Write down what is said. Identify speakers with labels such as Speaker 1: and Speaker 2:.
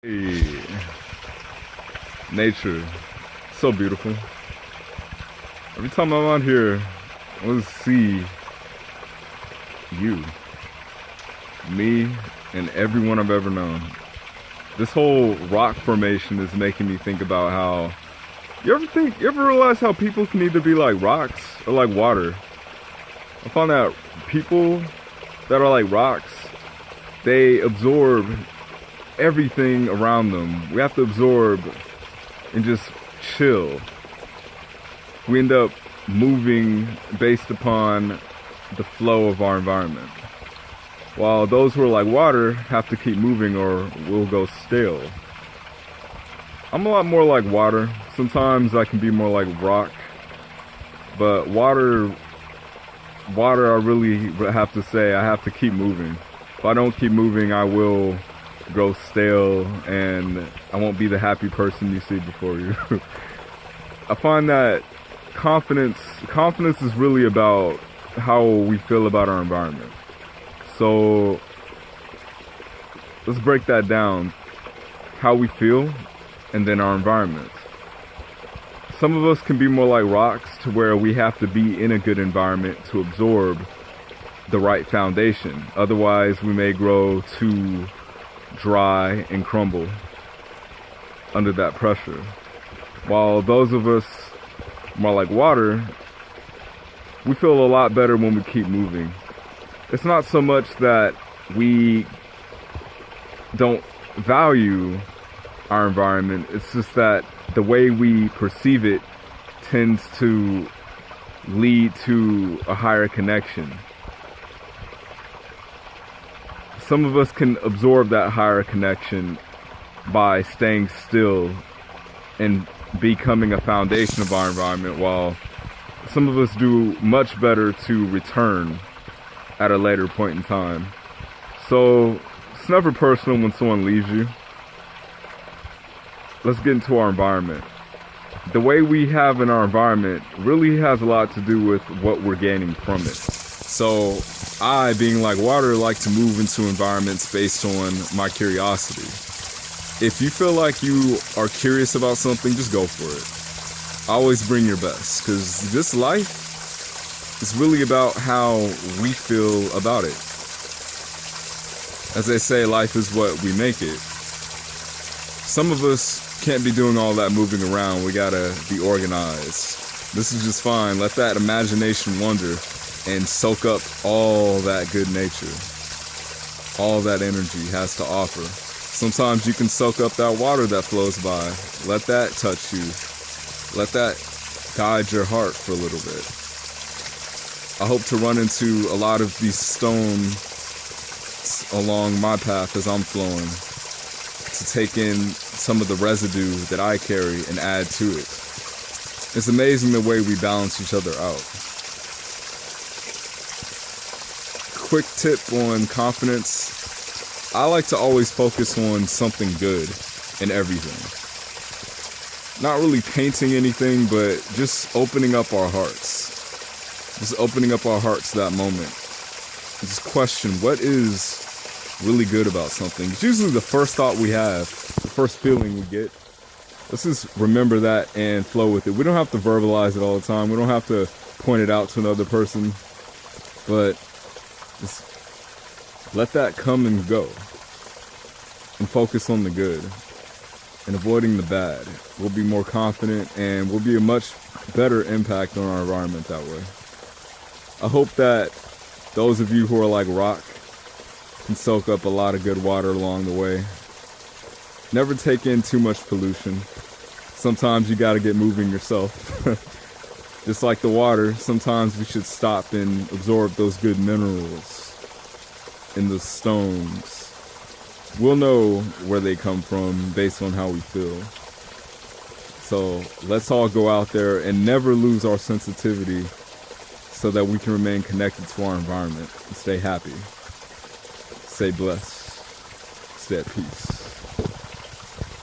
Speaker 1: Hey, nature, so beautiful. Every time I'm out here, I want to see you, me, and everyone I've ever known. This whole rock formation is making me think about how you ever realize how people can either be like rocks or like water? I found that people that are like rocks, they absorb everything around them. We have to absorb and just chill. We end up moving based upon the flow of our environment. While those who are like water have to keep moving or we'll go stale. I'm a lot more like water. Sometimes I can be more like rock. But water I really have to say I have to keep moving. If I don't keep moving, I will grow stale and I won't be the happy person you see before you. I find that confidence is really about how we feel about our environment. So let's break that down. How we feel and then our environment. Some of us can be more like rocks to where we have to be in a good environment to absorb the right foundation. Otherwise, we may grow too dry and crumble under that pressure. While those of us more like water, we feel a lot better when we keep moving. It's not so much that we don't value our environment, it's just that the way we perceive it tends to lead to a higher connection. Some of us can absorb that higher connection by staying still and becoming a foundation of our environment, while some of us do much better to return at a later point in time. So it's never personal when someone leaves you. Let's get into our environment. The way we have in our environment really has a lot to do with what we're gaining from it. So I, being like water, like to move into environments based on my curiosity. If you feel like you are curious about something, just go for it. Always bring your best, because this life is really about how we feel about it. As they say, life is what we make it. Some of us can't be doing all that moving around. We gotta be organized. This is just fine. Let that imagination wander and soak up all that good nature. All that energy has to offer. Sometimes you can soak up that water that flows by. Let that touch you. Let that guide your heart for a little bit. I hope to run into a lot of these stones along my path as I'm flowing, to take in some of the residue that I carry and add to it. It's amazing the way we balance each other out. Quick tip on confidence. I like to always focus on something good in everything. Not really painting anything, but just opening up our hearts. Just opening up our hearts to that moment. Just question, what is really good about something? It's usually the first thought we have, the first feeling we get. Let's just remember that and flow with it. We don't have to verbalize it all the time. We don't have to point it out to another person. But just let that come and go. And focus on the good. And avoiding the bad. We'll be more confident and we'll be a much better impact on our environment that way. I hope that those of you who are like rock can soak up a lot of good water along the way. Never take in too much pollution. Sometimes you gotta get moving yourself. Just like the water, sometimes we should stop and absorb those good minerals in the stones. We'll know where they come from based on how we feel. So let's all go out there and never lose our sensitivity so that we can remain connected to our environment and stay happy. Stay blessed. Stay at peace.